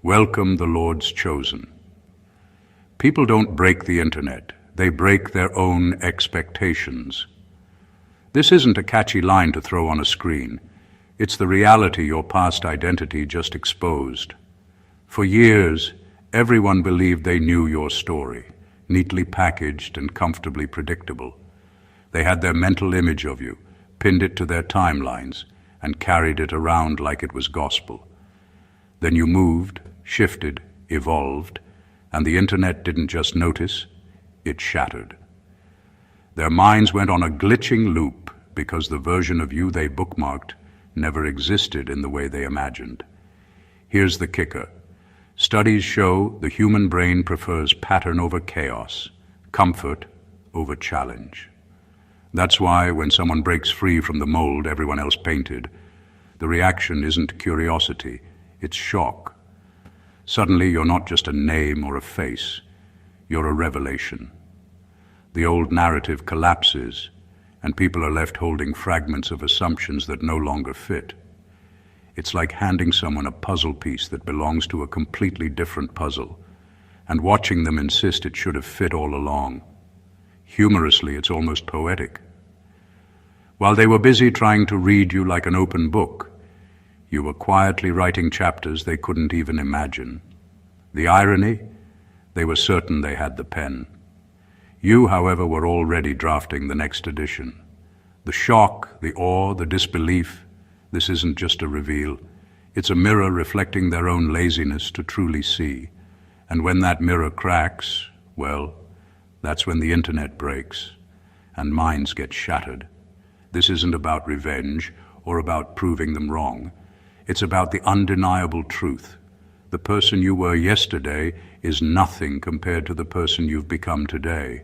Welcome the Lord's chosen. People don't break the internet, they break their own expectations. This isn't a catchy line to throw on a screen. It's the reality your past identity just exposed. For years, everyone believed they knew your story, neatly packaged and comfortably predictable. They had their mental image of you, pinned it to their timelines, and carried it around like it was gospel. Then you moved, shifted, evolved, and the internet didn't just notice, it shattered. Their minds went on a glitching loop because the version of you they bookmarked never existed in the way they imagined. Here's the kicker. Studies show the human brain prefers pattern over chaos, comfort over challenge. That's why when someone breaks free from the mold everyone else painted, the reaction isn't curiosity, it's shock. Suddenly you're not just a name or a face, you're a revelation. The old narrative collapses, and people are left holding fragments of assumptions that no longer fit. It's like handing someone a puzzle piece that belongs to a completely different puzzle, and watching them insist it should have fit all along. Humorously, it's almost poetic. While they were busy trying to read you like an open book, you were quietly writing chapters they couldn't even imagine. The irony? They were certain they had the pen. You, however, were already drafting the next edition. The shock, the awe, the disbelief, this isn't just a reveal. It's a mirror reflecting their own laziness to truly see. And when that mirror cracks, well, that's when the internet breaks and minds get shattered. This isn't about revenge or about proving them wrong. It's about the undeniable truth. The person you were yesterday is nothing compared to the person you've become today.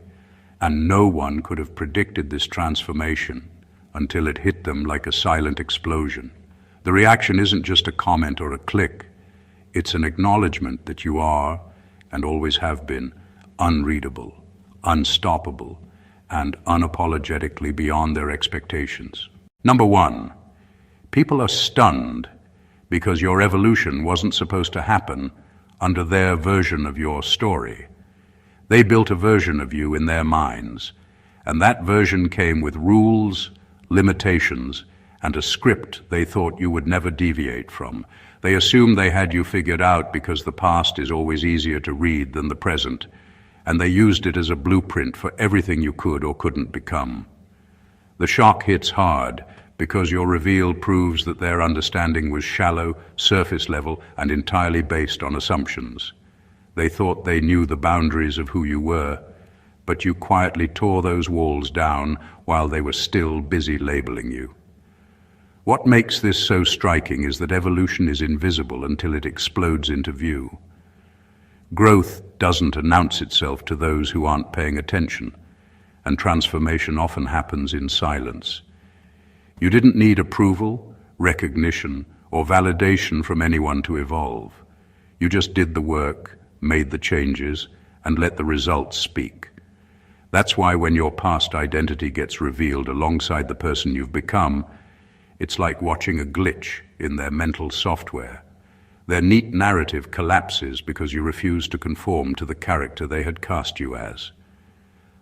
And no one could have predicted this transformation until it hit them like a silent explosion. The reaction isn't just a comment or a click. It's an acknowledgement that you are, and always have been, unreadable, unstoppable, and unapologetically beyond their expectations. Number one, people are stunned because your evolution wasn't supposed to happen under their version of your story. They built a version of you in their minds, and that version came with rules, limitations, and a script they thought you would never deviate from. They assumed they had you figured out because the past is always easier to read than the present, and they used it as a blueprint for everything you could or couldn't become. The shock hits hard because your reveal proves that their understanding was shallow, surface level, and entirely based on assumptions. They thought they knew the boundaries of who you were, but you quietly tore those walls down while they were still busy labeling you. What makes this so striking is that evolution is invisible until it explodes into view. Growth doesn't announce itself to those who aren't paying attention, and transformation often happens in silence. You didn't need approval, recognition, or validation from anyone to evolve. You just did the work, made the changes, and let the results speak. That's why when your past identity gets revealed alongside the person you've become, it's like watching a glitch in their mental software. Their neat narrative collapses because you refuse to conform to the character they had cast you as.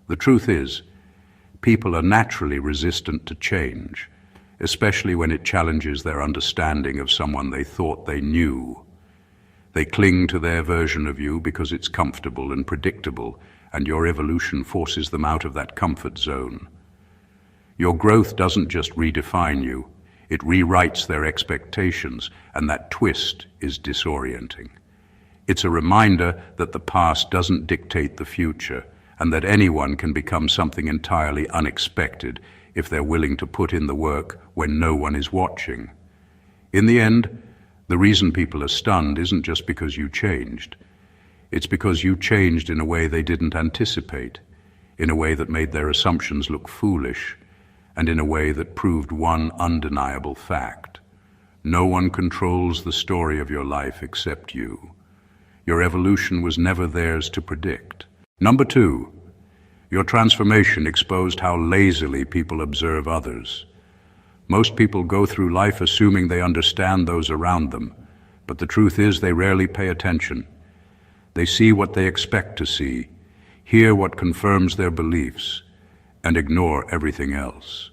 The truth is, people are naturally resistant to change, especially when it challenges their understanding of someone they thought they knew. They cling to their version of you because it's comfortable and predictable, and your evolution forces them out of that comfort zone. Your growth doesn't just redefine you, it rewrites their expectations, and that twist is disorienting. It's a reminder that the past doesn't dictate the future, and that anyone can become something entirely unexpected if they're willing to put in the work when no one is watching. In the end, the reason people are stunned isn't just because you changed. It's because you changed in a way they didn't anticipate, in a way that made their assumptions look foolish, and in a way that proved one undeniable fact. No one controls the story of your life except you. Your evolution was never theirs to predict. Number two, your transformation exposed how lazily people observe others. Most people go through life assuming they understand those around them, But the truth is they rarely pay attention. They see what they expect to see, hear what confirms their beliefs, and ignore everything else.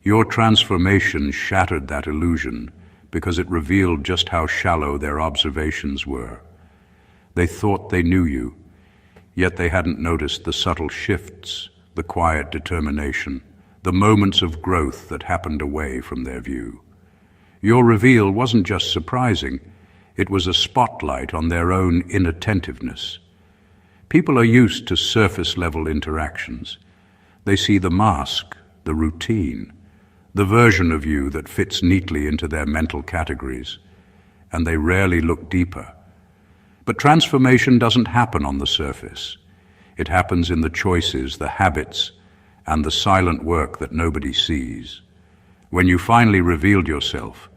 Your transformation shattered that illusion because it revealed just how shallow their observations were. They thought they knew you, yet they hadn't noticed the subtle shifts, the quiet determination, the moments of growth that happened away from their view. Your reveal wasn't just surprising, it was a spotlight on their own inattentiveness. People are used to surface-level interactions. They see the mask, the routine, the version of you that fits neatly into their mental categories, and they rarely look deeper. But transformation doesn't happen on the surface. It happens in the choices, the habits, and the silent work that nobody sees. When you finally revealed yourself,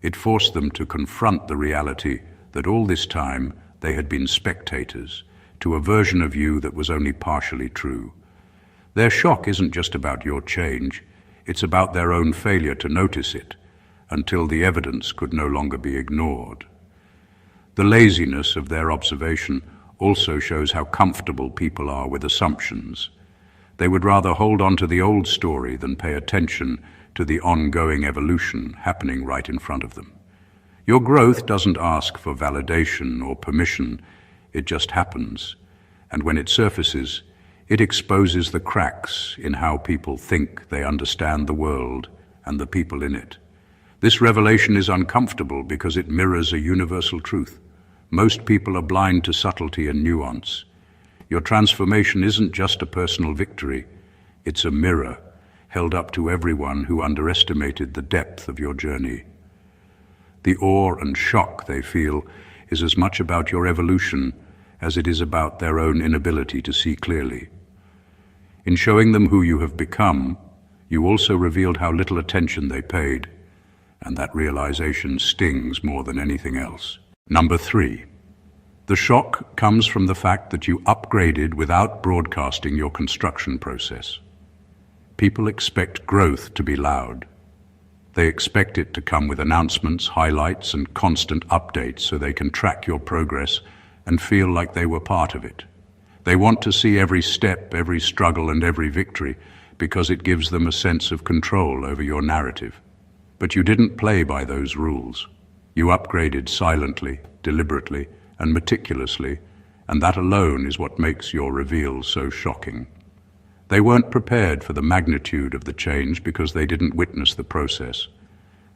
it forced them to confront the reality that all this time they had been spectators to a version of you that was only partially true. Their shock isn't just about your change, it's about their own failure to notice it until the evidence could no longer be ignored. The laziness of their observation also shows how comfortable people are with assumptions. They would rather hold on to the old story than pay attention to the ongoing evolution happening right in front of them. Your growth doesn't ask for validation or permission, it just happens. And when it surfaces, it exposes the cracks in how people think they understand the world and the people in it. This revelation is uncomfortable because it mirrors a universal truth. Most people are blind to subtlety and nuance. Your transformation isn't just a personal victory, it's a mirror held up to everyone who underestimated the depth of your journey. The awe and shock they feel is as much about your evolution as it is about their own inability to see clearly. In showing them who you have become, you also revealed how little attention they paid, and that realization stings more than anything else. Number 3. The shock comes from the fact that you upgraded without broadcasting your construction process. People expect growth to be loud. They expect it to come with announcements, highlights, and constant updates so they can track your progress and feel like they were part of it. They want to see every step, every struggle, and every victory because it gives them a sense of control over your narrative. But you didn't play by those rules. You upgraded silently, deliberately, and meticulously, and that alone is what makes your reveal so shocking. They weren't prepared for the magnitude of the change because they didn't witness the process,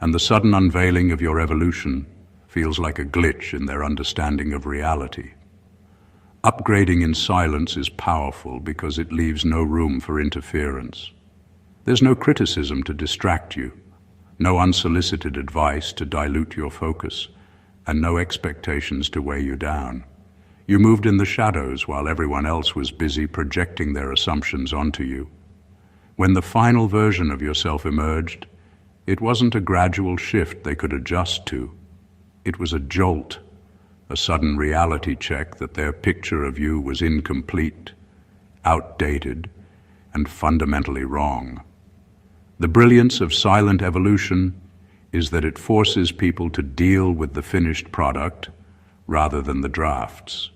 and the sudden unveiling of your evolution feels like a glitch in their understanding of reality. Upgrading in silence is powerful because it leaves no room for interference. There's no criticism to distract you, no unsolicited advice to dilute your focus, and no expectations to weigh you down. You moved in the shadows while everyone else was busy projecting their assumptions onto you. When the final version of yourself emerged, it wasn't a gradual shift they could adjust to. It was a jolt, a sudden reality check that their picture of you was incomplete, outdated, and fundamentally wrong. The brilliance of silent evolution is that it forces people to deal with the finished product rather than the drafts.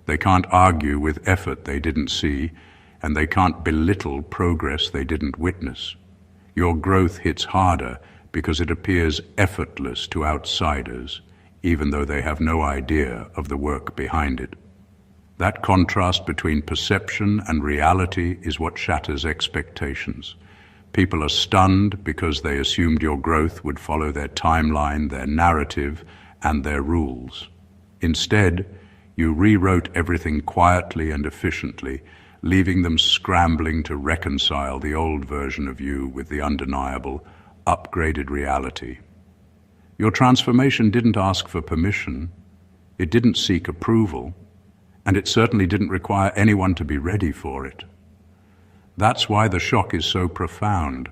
They can't argue with effort they didn't see, and they can't belittle progress they didn't witness. Your growth hits harder because it appears effortless to outsiders, even though they have no idea of the work behind it. That contrast between perception and reality is what shatters expectations. People are stunned because they assumed your growth would follow their timeline, their narrative, and their rules. Instead, you rewrote everything quietly and efficiently, leaving them scrambling to reconcile the old version of you with the undeniable, upgraded reality. Your transformation didn't ask for permission, it didn't seek approval, and it certainly didn't require anyone to be ready for it. That's why the shock is so profound.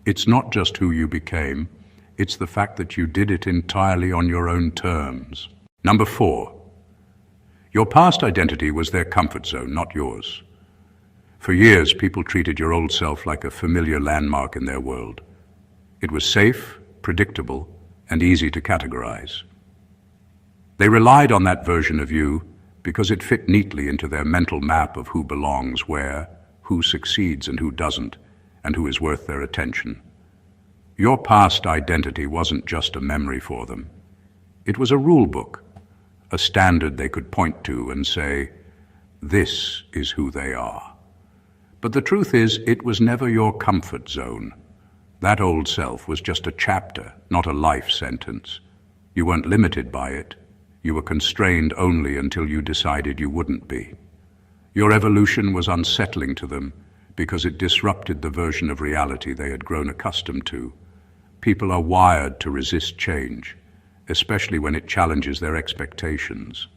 It's not just who you became, it's the fact that you did it entirely on your own terms. Number 4. Your past identity was their comfort zone, not yours. For years, people treated your old self like a familiar landmark in their world. It was safe, predictable, and easy to categorize. They relied on that version of you because it fit neatly into their mental map of who belongs where, who succeeds and who doesn't, and who is worth their attention. Your past identity wasn't just a memory for them. It was a rule book, a standard they could point to and say, "This is who they are." But the truth is, it was never your comfort zone. That old self was just a chapter, not a life sentence. You weren't limited by it. You were constrained only until you decided you wouldn't be. Your evolution was unsettling to them because it disrupted the version of reality they had grown accustomed to. People are wired to resist change, especially when it challenges their expectations.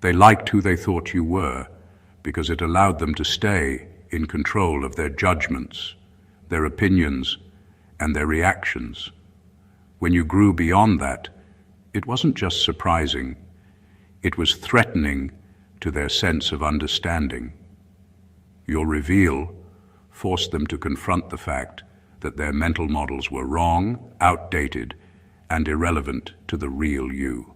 They liked who they thought you were because it allowed them to stay in control of their judgments, their opinions, and their reactions. When you grew beyond that, it wasn't just surprising, it was threatening to their sense of understanding. Your reveal forced them to confront the fact that their mental models were wrong, outdated, and irrelevant to the real you.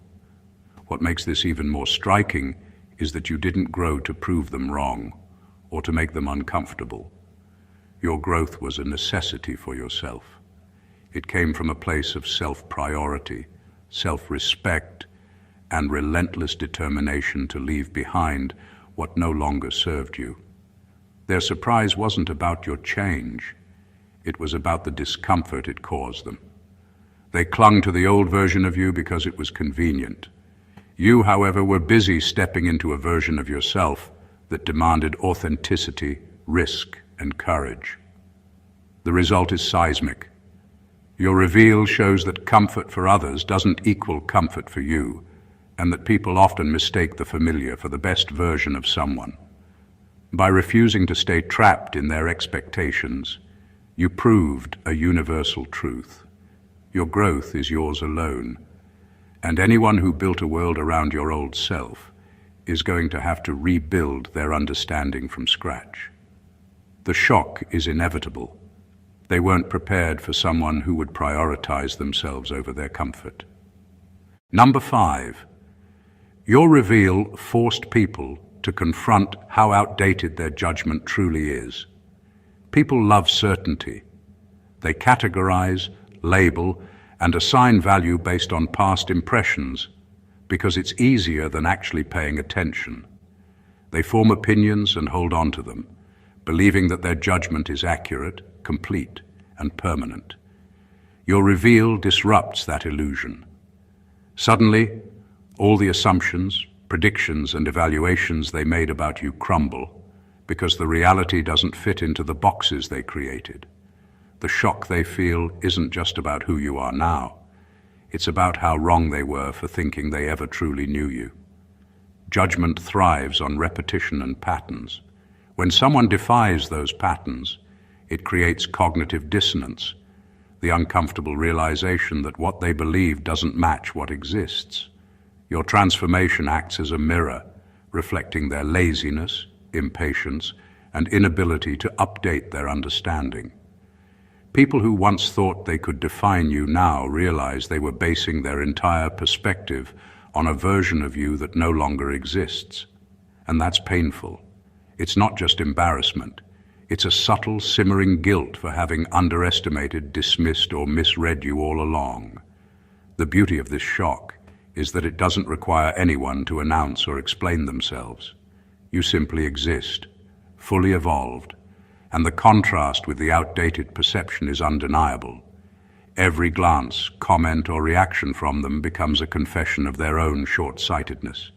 What makes this even more striking is that you didn't grow to prove them wrong or to make them uncomfortable. Your growth was a necessity for yourself. It came from a place of self-priority, self-respect, and relentless determination to leave behind what no longer served you. Their surprise wasn't about your change. It was about the discomfort it caused them. They clung to the old version of you because it was convenient. You, however, were busy stepping into a version of yourself that demanded authenticity, risk, and courage. The result is seismic. Your reveal shows that comfort for others doesn't equal comfort for you, and that people often mistake the familiar for the best version of someone. By refusing to stay trapped in their expectations, you proved a universal truth. Your growth is yours alone, and anyone who built a world around your old self is going to have to rebuild their understanding from scratch. The shock is inevitable. They weren't prepared for someone who would prioritize themselves over their comfort. Number 5, your reveal forced people to confront how outdated their judgment truly is. People love certainty. They categorize, label, and assign value based on past impressions because it's easier than actually paying attention. They form opinions and hold on to them, believing that their judgment is accurate, complete, and permanent. Your reveal disrupts that illusion. Suddenly, all the assumptions, predictions, and evaluations they made about you crumble because the reality doesn't fit into the boxes they created. The shock they feel isn't just about who you are now. It's about how wrong they were for thinking they ever truly knew you. Judgment thrives on repetition and patterns. When someone defies those patterns, it creates cognitive dissonance, the uncomfortable realization that what they believe doesn't match what exists. Your transformation acts as a mirror, reflecting their laziness, impatience, and inability to update their understanding. People who once thought they could define you now realize they were basing their entire perspective on a version of you that no longer exists. And that's painful. It's not just embarrassment. It's a subtle, simmering guilt for having underestimated, dismissed, or misread you all along. The beauty of this shock is that it doesn't require anyone to announce or explain themselves. You simply exist, fully evolved, and the contrast with the outdated perception is undeniable. Every glance, comment, or reaction from them becomes a confession of their own short-sightedness.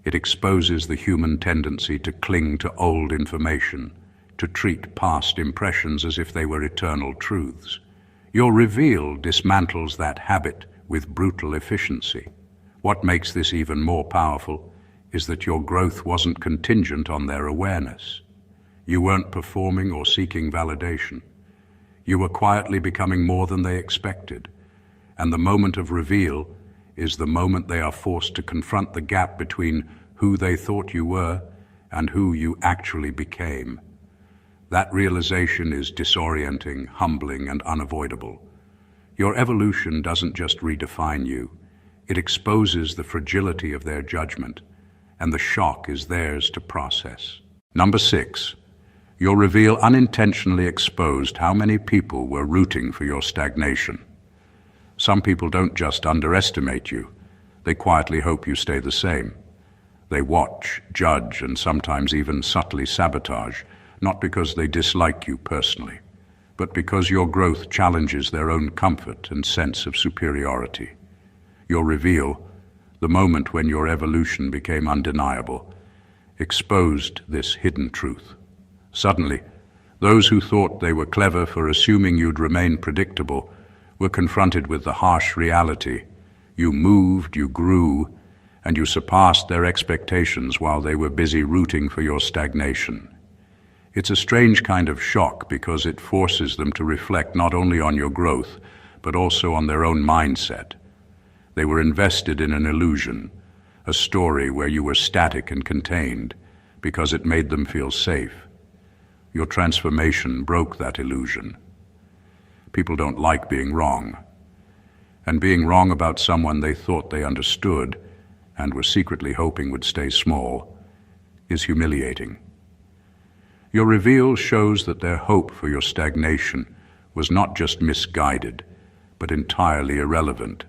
It exposes the human tendency to cling to old information, to treat past impressions as if they were eternal truths. Your reveal dismantles that habit with brutal efficiency. What makes this even more powerful is that your growth wasn't contingent on their awareness. You weren't performing or seeking validation. You were quietly becoming more than they expected, and the moment of reveal is the moment they are forced to confront the gap between who they thought you were and who you actually became. That realization is disorienting, humbling, and unavoidable. Your evolution doesn't just redefine you, It exposes the fragility of their judgment, and the shock is theirs to process. Number 6. Your reveal unintentionally exposed how many people were rooting for your stagnation. Some people don't just underestimate you, they quietly hope you stay the same. They watch, judge, and sometimes even subtly sabotage, not because they dislike you personally, but because your growth challenges their own comfort and sense of superiority. Your reveal, the moment when your evolution became undeniable, exposed this hidden truth. Suddenly, those who thought they were clever for assuming you'd remain predictable were confronted with the harsh reality. You moved, you grew, and you surpassed their expectations while they were busy rooting for your stagnation. It's a strange kind of shock because it forces them to reflect not only on your growth, but also on their own mindset. They were invested in an illusion, a story where you were static and contained, because it made them feel safe. Your transformation broke that illusion. People don't like being wrong, and being wrong about someone they thought they understood and were secretly hoping would stay small is humiliating. Your reveal shows that their hope for your stagnation was not just misguided, but entirely irrelevant.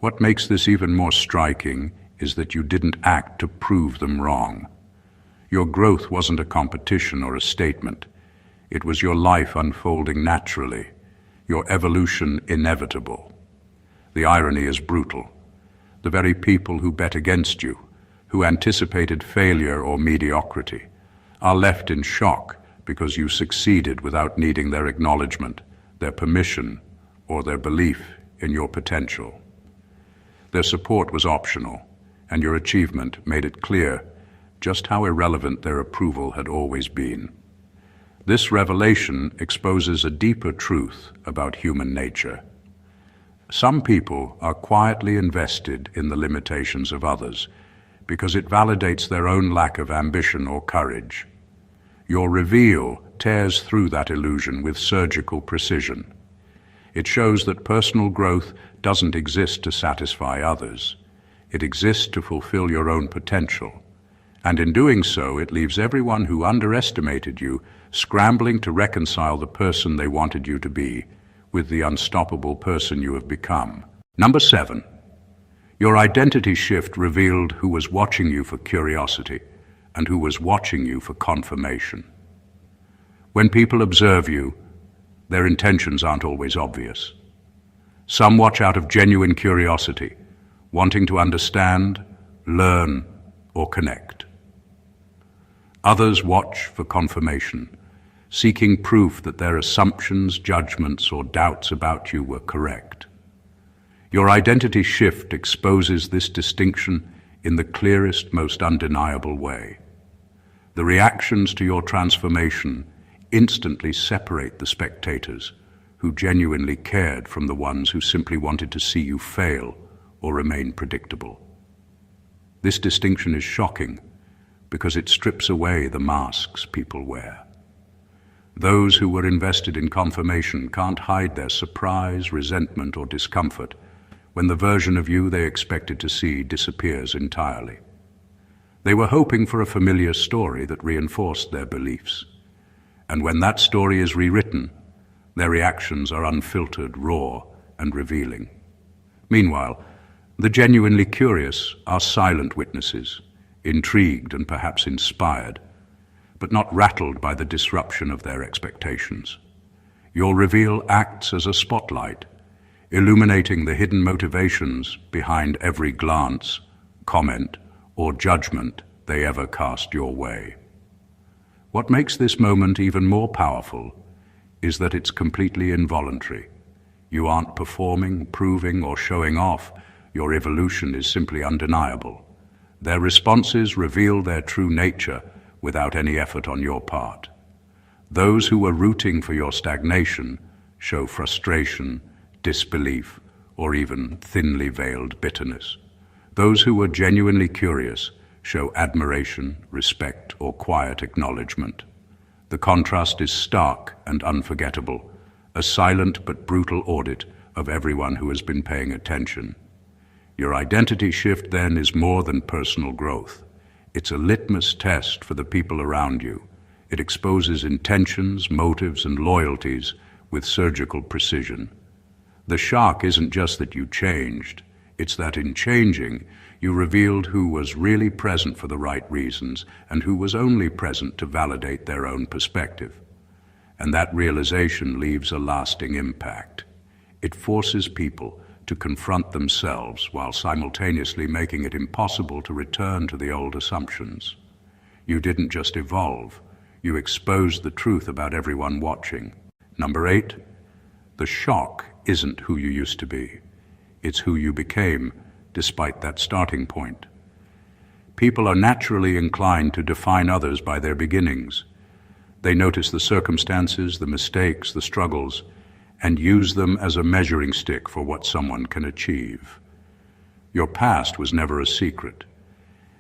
What makes this even more striking is that you didn't act to prove them wrong. Your growth wasn't a competition or a statement. It was your life unfolding naturally, your evolution inevitable. The irony is brutal. The very people who bet against you, who anticipated failure or mediocrity, are left in shock because you succeeded without needing their acknowledgement, their permission, or their belief in your potential. Their support was optional, and your achievement made it clear just how irrelevant their approval had always been. This revelation exposes a deeper truth about human nature. Some people are quietly invested in the limitations of others because it validates their own lack of ambition or courage. Your reveal tears through that illusion with surgical precision. It shows that personal growth doesn't exist to satisfy others. It exists to fulfill your own potential. And in doing so, it leaves everyone who underestimated you scrambling to reconcile the person they wanted you to be with the unstoppable person you have become. Number 7. Your identity shift revealed who was watching you for curiosity and who was watching you for confirmation. When people observe you, their intentions aren't always obvious. Some watch out of genuine curiosity, wanting to understand, learn, or connect. Others watch for confirmation, seeking proof that their assumptions, judgments, or doubts about you were correct. Your identity shift exposes this distinction in the clearest, most undeniable way. The reactions to your transformation instantly separate the spectators who genuinely cared from the ones who simply wanted to see you fail or remain predictable. This distinction is shocking because it strips away the masks people wear. Those who were invested in confirmation can't hide their surprise, resentment, or discomfort when the version of you they expected to see disappears entirely. They were hoping for a familiar story that reinforced their beliefs. And when that story is rewritten, their reactions are unfiltered, raw, and revealing. Meanwhile, the genuinely curious are silent witnesses, intrigued and perhaps inspired, but not rattled by the disruption of their expectations. Your reveal acts as a spotlight, illuminating the hidden motivations behind every glance, comment, or judgment they ever cast your way. What makes this moment even more powerful is that it's completely involuntary. You aren't performing, proving, or showing off. Your evolution is simply undeniable. Their responses reveal their true nature without any effort on your part. Those who were rooting for your stagnation show frustration, disbelief, or even thinly veiled bitterness. Those who were genuinely curious show admiration, respect, or quiet acknowledgement. The contrast is stark and unforgettable, a silent but brutal audit of everyone who has been paying attention. Your identity shift then is more than personal growth. It's a litmus test for the people around you. It exposes intentions, motives, and loyalties with surgical precision. The shock isn't just that you changed, it's that in changing, you revealed who was really present for the right reasons and who was only present to validate their own perspective. And that realization leaves a lasting impact. It forces people to confront themselves while simultaneously making it impossible to return to the old assumptions. You didn't just evolve, you exposed the truth about everyone watching. Number 8, the shock isn't who you used to be. It's who you became, despite that starting point. People are naturally inclined to define others by their beginnings. They notice the circumstances, the mistakes, the struggles, and use them as a measuring stick for what someone can achieve. Your past was never a secret,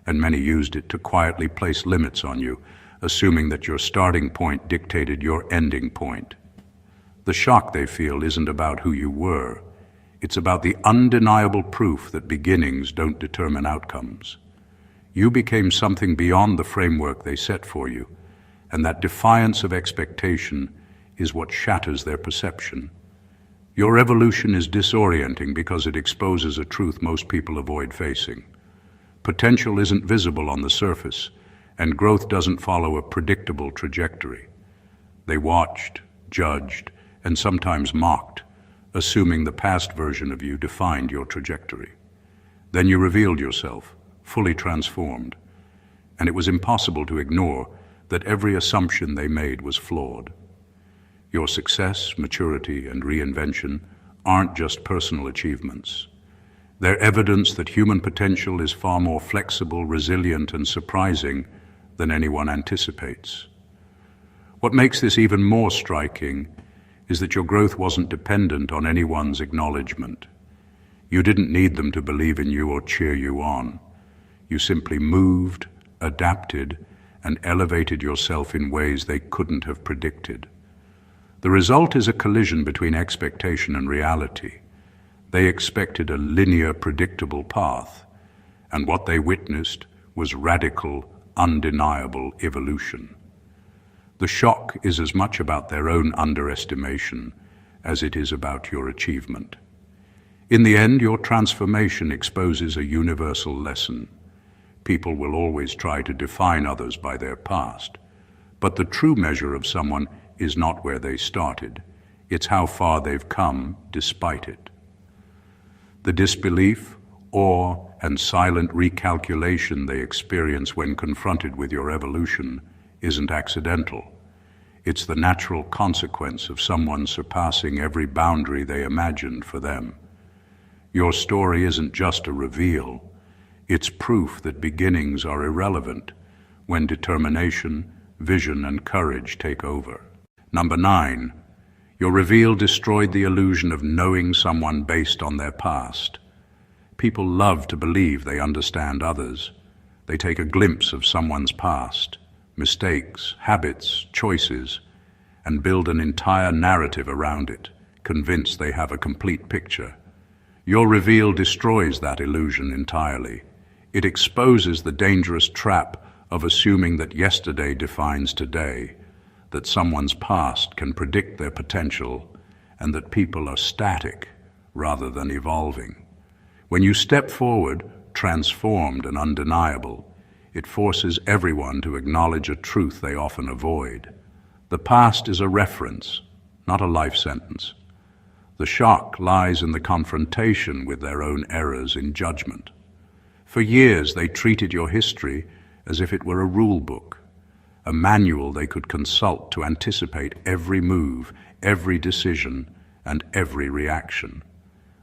and many used it to quietly place limits on you, assuming that your starting point dictated your ending point. The shock they feel isn't about who you were. It's about the undeniable proof that beginnings don't determine outcomes. You became something beyond the framework they set for you, and that defiance of expectation is what shatters their perception. Your evolution is disorienting because it exposes a truth most people avoid facing. Potential isn't visible on the surface, and growth doesn't follow a predictable trajectory. They watched, judged, and sometimes mocked, assuming the past version of you defined your trajectory. Then you revealed yourself, fully transformed, and it was impossible to ignore that every assumption they made was flawed. Your success, maturity, and reinvention aren't just personal achievements. They're evidence that human potential is far more flexible, resilient, and surprising than anyone anticipates. What makes this even more striking is that your growth wasn't dependent on anyone's acknowledgement. You didn't need them to believe in you or cheer you on. You simply moved, adapted, and elevated yourself in ways they couldn't have predicted. The result is a collision between expectation and reality. They expected a linear, predictable path, and what they witnessed was radical, undeniable evolution. The shock is as much about their own underestimation as it is about your achievement. In the end, your transformation exposes a universal lesson. People will always try to define others by their past, but the true measure of someone is not where they started. It's how far they've come despite it. The disbelief, awe, and silent recalculation they experience when confronted with your evolution isn't accidental. It's the natural consequence of someone surpassing every boundary they imagined for them. Your story isn't just a reveal. It's proof that beginnings are irrelevant when determination, vision, and courage take over. Number 9, your reveal destroyed the illusion of knowing someone based on their past. People love to believe they understand others. They take a glimpse of someone's past, mistakes, habits, choices, and build an entire narrative around it, convinced they have a complete picture. Your reveal destroys that illusion entirely. It exposes the dangerous trap of assuming that yesterday defines today, that someone's past can predict their potential, and that people are static rather than evolving. When you step forward, transformed and undeniable, it forces everyone to acknowledge a truth they often avoid. The past is a reference, not a life sentence. The shock lies in the confrontation with their own errors in judgment. For years, they treated your history as if it were a rule book, a manual they could consult to anticipate every move, every decision, and every reaction.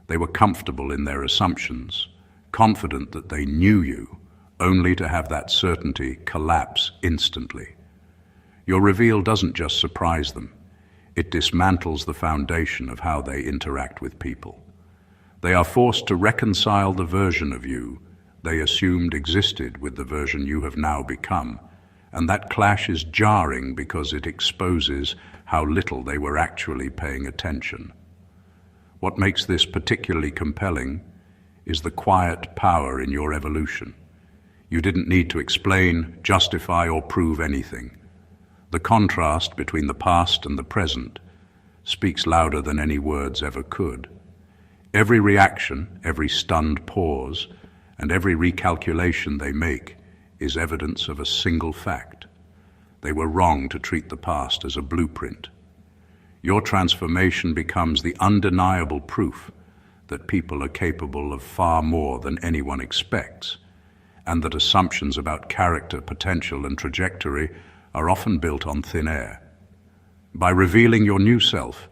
They were comfortable in their assumptions, confident that they knew you, only to have that certainty collapse instantly. Your reveal doesn't just surprise them. It dismantles the foundation of how they interact with people. They are forced to reconcile the version of you they assumed existed with the version you have now become, and that clash is jarring because it exposes how little they were actually paying attention. What makes this particularly compelling is the quiet power in your evolution. You didn't need to explain, justify, or prove anything. The contrast between the past and the present speaks louder than any words ever could. Every reaction, every stunned pause, and every recalculation they make is evidence of a single fact. They were wrong to treat the past as a blueprint. Your transformation becomes the undeniable proof that people are capable of far more than anyone expects, and that assumptions about character, potential, and trajectory are often built on thin air. By revealing your new self,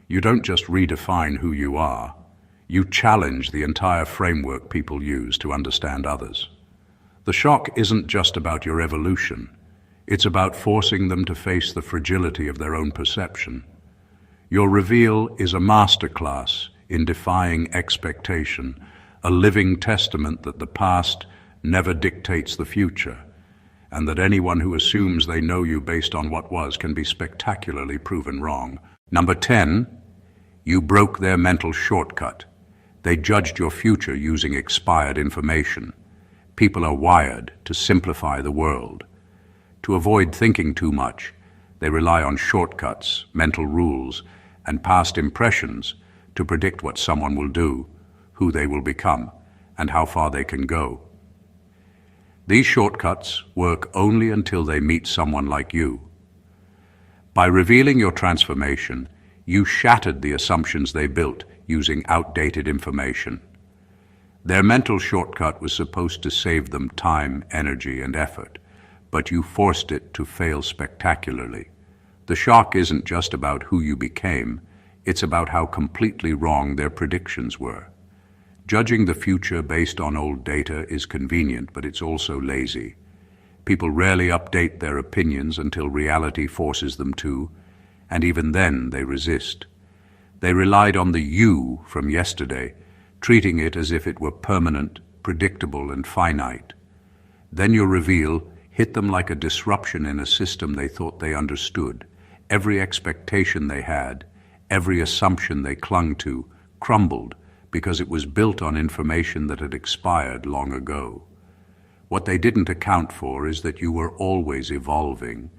you don't just redefine who you are, you challenge the entire framework people use to understand others. The shock isn't just about your evolution, it's about forcing them to face the fragility of their own perception. Your reveal is a masterclass in defying expectation, a living testament that the past never dictates the future, and that anyone who assumes they know you based on what was can be spectacularly proven wrong. Number 10, you broke their mental shortcut. They judged your future using expired information. People are wired to simplify the world. To avoid thinking too much, they rely on shortcuts, mental rules, and past impressions to predict what someone will do, who they will become, and how far they can go. These shortcuts work only until they meet someone like you. By revealing your transformation, you shattered the assumptions they built using outdated information. Their mental shortcut was supposed to save them time, energy, and effort, but you forced it to fail spectacularly. The shock isn't just about who you became, it's about how completely wrong their predictions were. Judging the future based on old data is convenient, but it's also lazy. People rarely update their opinions until reality forces them to, and even then they resist. They relied on the you from yesterday, treating it as if it were permanent, predictable, and finite. Then your reveal hit them like a disruption in a system they thought they understood. Every expectation they had, every assumption they clung to, crumbled because it was built on information that had expired long ago. What they didn't account for is that you were always evolving,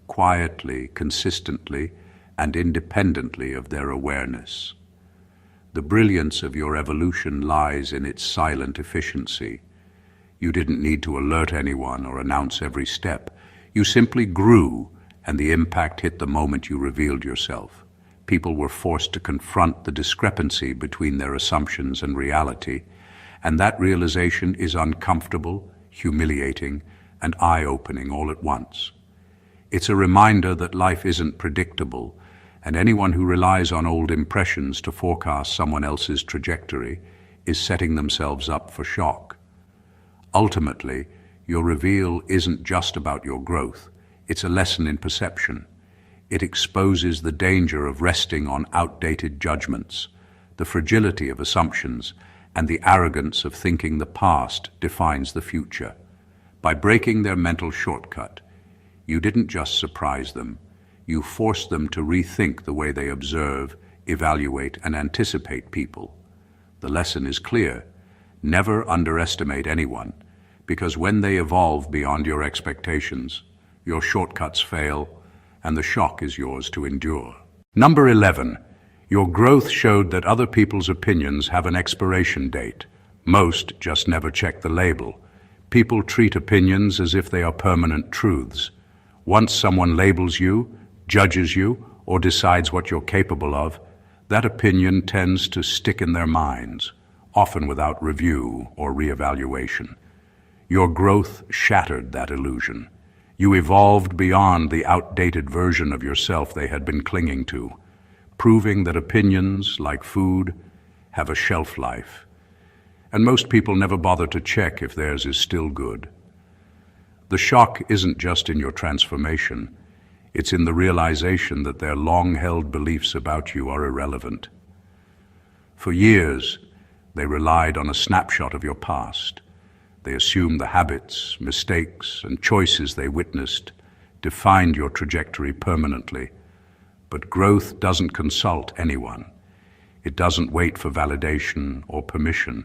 quietly, consistently, and independently of their awareness. The brilliance of your evolution lies in its silent efficiency. You didn't need to alert anyone or announce every step. You simply grew, and the impact hit the moment you revealed yourself. People were forced to confront the discrepancy between their assumptions and reality, and that realization is uncomfortable, humiliating, and eye-opening all at once. It's a reminder that life isn't predictable, and anyone who relies on old impressions to forecast someone else's trajectory is setting themselves up for shock. Ultimately, your reveal isn't just about your growth, it's a lesson in perception. It exposes the danger of resting on outdated judgments, the fragility of assumptions, and the arrogance of thinking the past defines the future. By breaking their mental shortcut, you didn't just surprise them, you forced them to rethink the way they observe, evaluate, and anticipate people. The lesson is clear. Never underestimate anyone, because when they evolve beyond your expectations, your shortcuts fail, and the shock is yours to endure. Number 11. Your growth showed that other people's opinions have an expiration date. Most just never check the label. People treat opinions as if they are permanent truths. Once someone labels you, judges you, or decides what you're capable of, that opinion tends to stick in their minds, often without review or reevaluation. Your growth shattered that illusion. You evolved beyond the outdated version of yourself they had been clinging to, proving that opinions, like food, have a shelf life. And most people never bother to check if theirs is still good. The shock isn't just in your transformation, it's in the realization that their long-held beliefs about you are irrelevant. For years, they relied on a snapshot of your past. They assumed the habits, mistakes, and choices they witnessed defined your trajectory permanently. But growth doesn't consult anyone. It doesn't wait for validation or permission.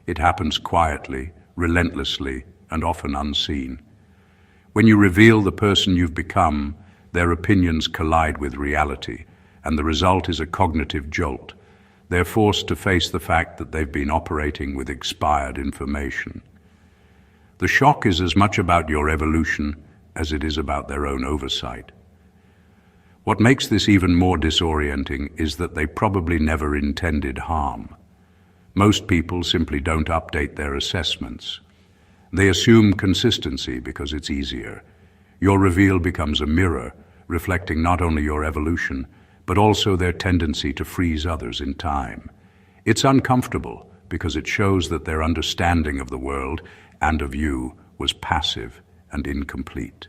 It happens quietly, relentlessly, and often unseen. When you reveal the person you've become, their opinions collide with reality, and the result is a cognitive jolt. They're forced to face the fact that they've been operating with expired information. The shock is as much about your evolution as it is about their own oversight. What makes this even more disorienting is that they probably never intended harm. Most people simply don't update their assessments. They assume consistency because it's easier. Your reveal becomes a mirror, reflecting not only your evolution, but also their tendency to freeze others in time. It's uncomfortable because it shows that their understanding of the world and of you was passive and incomplete.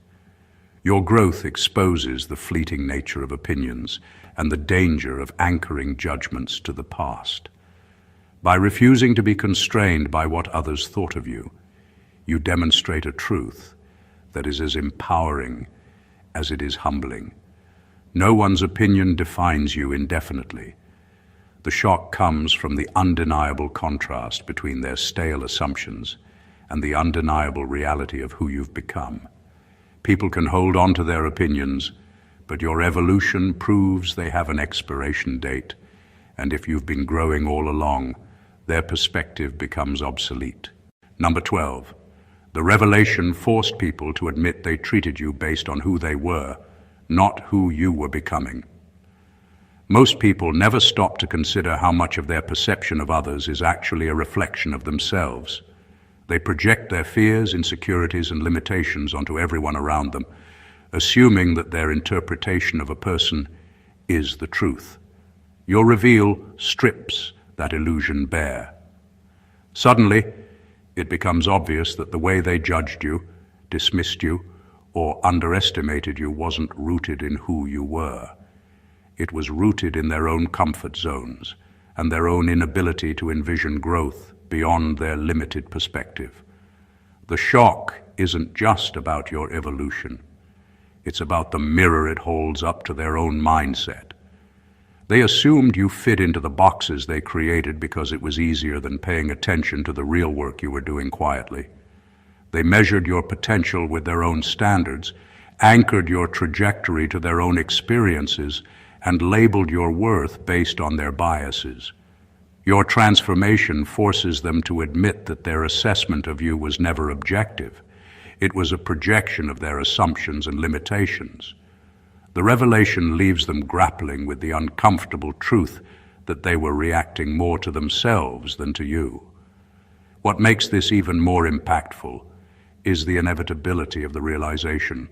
Your growth exposes the fleeting nature of opinions and the danger of anchoring judgments to the past. By refusing to be constrained by what others thought of you, you demonstrate a truth that is as empowering as it is humbling. No one's opinion defines you indefinitely. The shock comes from the undeniable contrast between their stale assumptions and the undeniable reality of who you've become. People can hold on to their opinions, but your evolution proves they have an expiration date, and if you've been growing all along, their perspective becomes obsolete. Number 12. The revelation forced people to admit they treated you based on who they were, not who you were becoming. Most people never stop to consider how much of their perception of others is actually a reflection of themselves. They project their fears, insecurities, and limitations onto everyone around them, assuming that their interpretation of a person is the truth. Your reveal strips that illusion bare. Suddenly, it becomes obvious that the way they judged you, dismissed you, or underestimated you wasn't rooted in who you were. It was rooted in their own comfort zones and their own inability to envision growth beyond their limited perspective. The shock isn't just about your evolution. It's about the mirror it holds up to their own mindset. They assumed you fit into the boxes they created because it was easier than paying attention to the real work you were doing quietly. They measured your potential with their own standards, anchored your trajectory to their own experiences, and labeled your worth based on their biases. Your transformation forces them to admit that their assessment of you was never objective. It was a projection of their assumptions and limitations. The revelation leaves them grappling with the uncomfortable truth that they were reacting more to themselves than to you. What makes this even more impactful is the inevitability of the realization.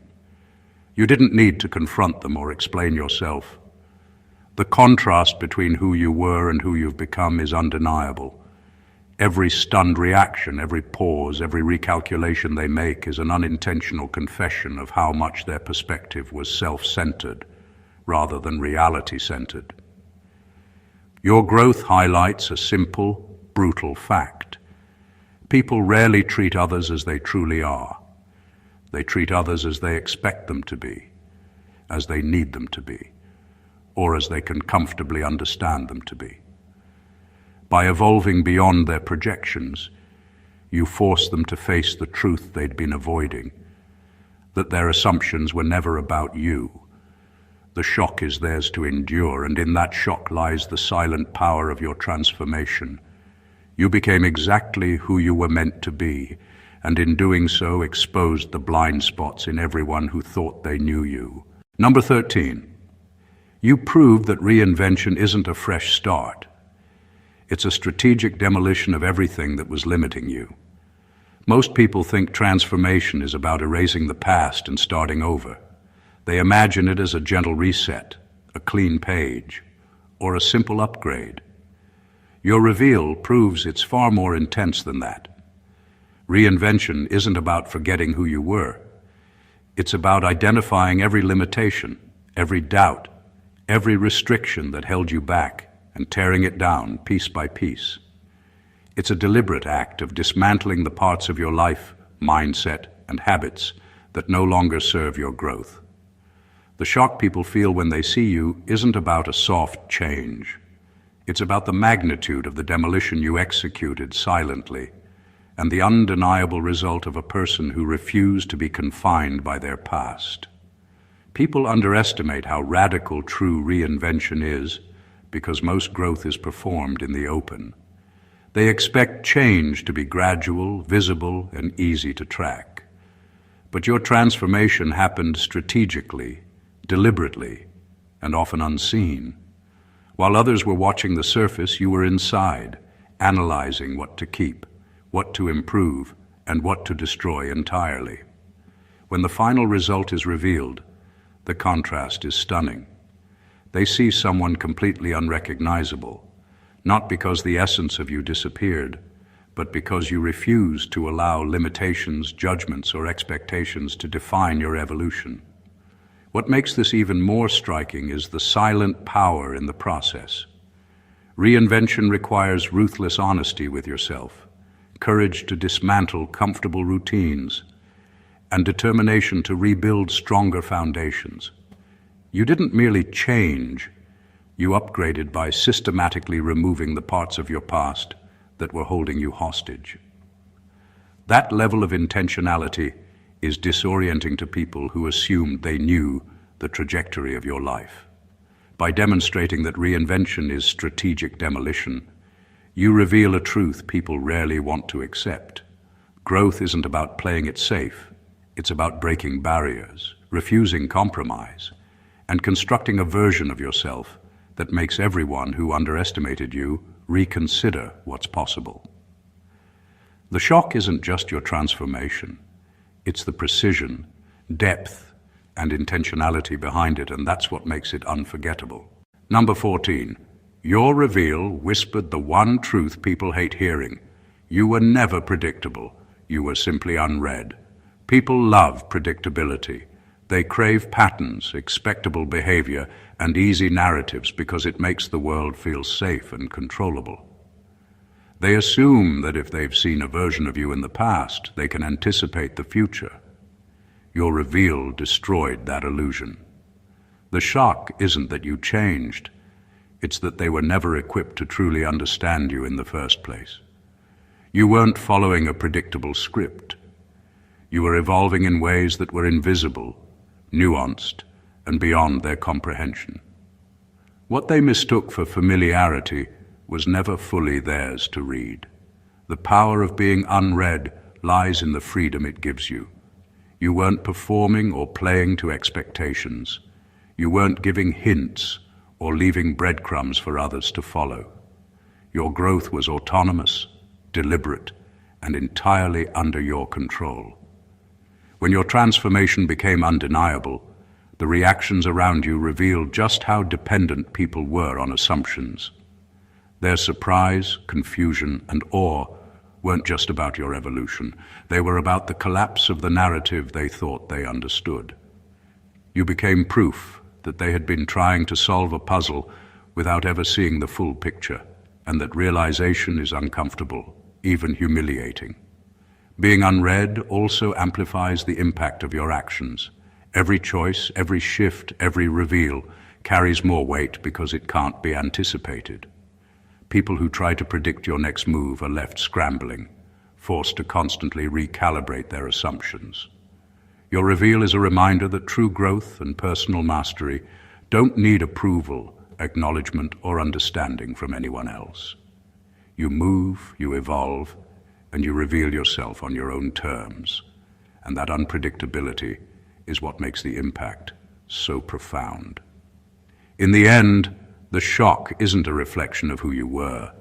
You didn't need to confront them or explain yourself. The contrast between who you were and who you've become is undeniable. Every stunned reaction, every pause, every recalculation they make is an unintentional confession of how much their perspective was self-centered rather than reality-centered. Your growth highlights a simple, brutal fact. People rarely treat others as they truly are. They treat others as they expect them to be, as they need them to be, or as they can comfortably understand them to be. By evolving beyond their projections, you force them to face the truth they'd been avoiding, that their assumptions were never about you. The shock is theirs to endure, and in that shock lies the silent power of your transformation. You became exactly who you were meant to be, and in doing so exposed the blind spots in everyone who thought they knew you. Number 13. You proved that reinvention isn't a fresh start. It's a strategic demolition of everything that was limiting you. Most people think transformation is about erasing the past and starting over. They imagine it as a gentle reset, a clean page, or a simple upgrade. Your reveal proves it's far more intense than that. Reinvention isn't about forgetting who you were. It's about identifying every limitation, every doubt, every restriction that held you back, and tearing it down piece by piece. It's a deliberate act of dismantling the parts of your life, mindset, and habits that no longer serve your growth. The shock people feel when they see you isn't about a soft change. It's about the magnitude of the demolition you executed silently and the undeniable result of a person who refused to be confined by their past. People underestimate how radical true reinvention is because most growth is performed in the open. They expect change to be gradual, visible, and easy to track. But your transformation happened strategically, deliberately, and often unseen. While others were watching the surface, you were inside, analyzing what to keep, what to improve, and what to destroy entirely. When the final result is revealed, the contrast is stunning. They see someone completely unrecognizable, not because the essence of you disappeared, but because you refused to allow limitations, judgments, or expectations to define your evolution. What makes this even more striking is the silent power in the process. Reinvention requires ruthless honesty with yourself, courage to dismantle comfortable routines, and determination to rebuild stronger foundations. You didn't merely change, you upgraded by systematically removing the parts of your past that were holding you hostage. That level of intentionality is disorienting to people who assumed they knew the trajectory of your life. By demonstrating that reinvention is strategic demolition, you reveal a truth people rarely want to accept. Growth isn't about playing it safe. It's about breaking barriers, refusing compromise, and constructing a version of yourself that makes everyone who underestimated you reconsider what's possible. The shock isn't just your transformation. It's the precision, depth, and intentionality behind it, and that's what makes it unforgettable. Number 14. Your reveal whispered the one truth people hate hearing. You were never predictable. You were simply unread. People love predictability. They crave patterns, expectable behavior, and easy narratives because it makes the world feel safe and controllable. They assume that if they've seen a version of you in the past, they can anticipate the future. Your reveal destroyed that illusion. The shock isn't that you changed. It's that they were never equipped to truly understand you in the first place. You weren't following a predictable script. You were evolving in ways that were invisible, nuanced, and beyond their comprehension. What they mistook for familiarity was never fully theirs to read. The power of being unread lies in the freedom it gives you. You weren't performing or playing to expectations. You weren't giving hints or leaving breadcrumbs for others to follow. Your growth was autonomous, deliberate, and entirely under your control. When your transformation became undeniable, the reactions around you revealed just how dependent people were on assumptions. Their surprise, confusion, and awe weren't just about your evolution. They were about the collapse of the narrative they thought they understood. You became proof that they had been trying to solve a puzzle without ever seeing the full picture, and that realization is uncomfortable, even humiliating. Being unread also amplifies the impact of your actions. Every choice, every shift, every reveal carries more weight because it can't be anticipated. People who try to predict your next move are left scrambling, forced to constantly recalibrate their assumptions. Your reveal is a reminder that true growth and personal mastery don't need approval, acknowledgement, or understanding from anyone else. You move, you evolve, and you reveal yourself on your own terms. And that unpredictability is what makes the impact so profound. In the end, the shock isn't a reflection of who you were.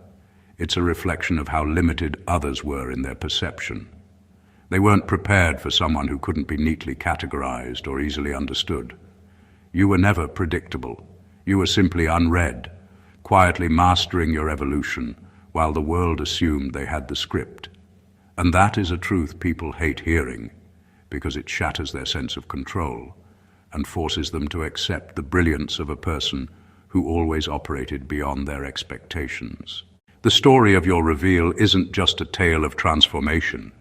It's a reflection of how limited others were in their perception. They weren't prepared for someone who couldn't be neatly categorized or easily understood. You were never predictable. You were simply unread, quietly mastering your evolution while the world assumed they had the script. And that is a truth people hate hearing because it shatters their sense of control and forces them to accept the brilliance of a person who always operated beyond their expectations. The story of your reveal isn't just a tale of transformation.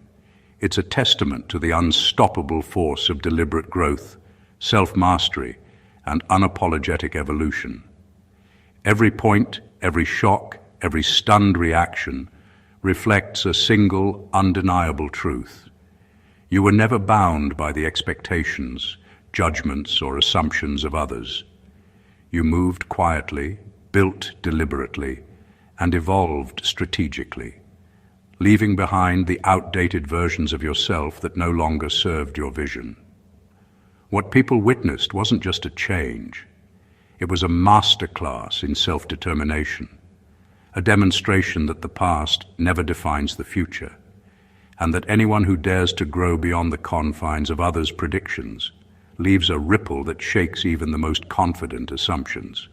It's a testament to the unstoppable force of deliberate growth, self-mastery, and unapologetic evolution. Every point, every shock, every stunned reaction reflects a single, undeniable truth. You were never bound by the expectations, judgments, or assumptions of others. You moved quietly, built deliberately, and evolved strategically, leaving behind the outdated versions of yourself that no longer served your vision. What people witnessed wasn't just a change. It was a masterclass in self-determination, a demonstration that the past never defines the future, and that anyone who dares to grow beyond the confines of others' predictions leaves a ripple that shakes even the most confident assumptions.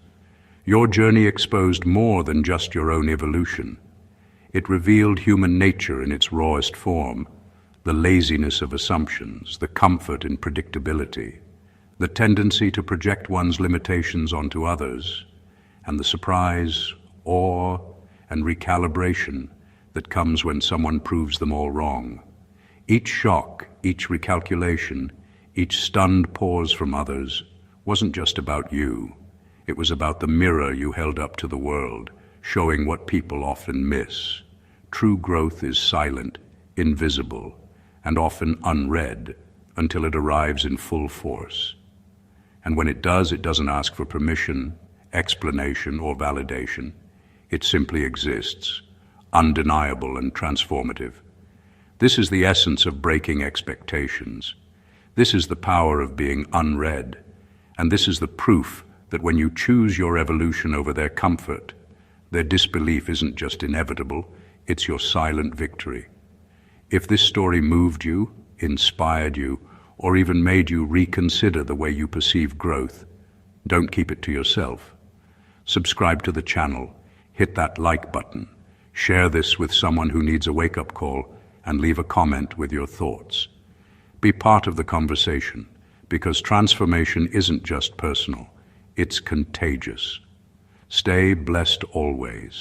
Your journey exposed more than just your own evolution. It revealed human nature in its rawest form, the laziness of assumptions, the comfort in predictability, the tendency to project one's limitations onto others, and the surprise, awe, and recalibration that comes when someone proves them all wrong. Each shock, each recalculation, each stunned pause from others wasn't just about you. It was about the mirror you held up to the world, showing what people often miss. True growth is silent, invisible, and often unread until it arrives in full force. And when it does, it doesn't ask for permission, explanation, or validation. It simply exists, undeniable and transformative. This is the essence of breaking expectations. This is the power of being unread, and this is the proof that when you choose your evolution over their comfort, their disbelief isn't just inevitable, it's your silent victory. If this story moved you, inspired you, or even made you reconsider the way you perceive growth, don't keep it to yourself. Subscribe to the channel, hit that like button, share this with someone who needs a wake-up call, and leave a comment with your thoughts. Be part of the conversation, because transformation isn't just personal, it's contagious. Stay blessed always.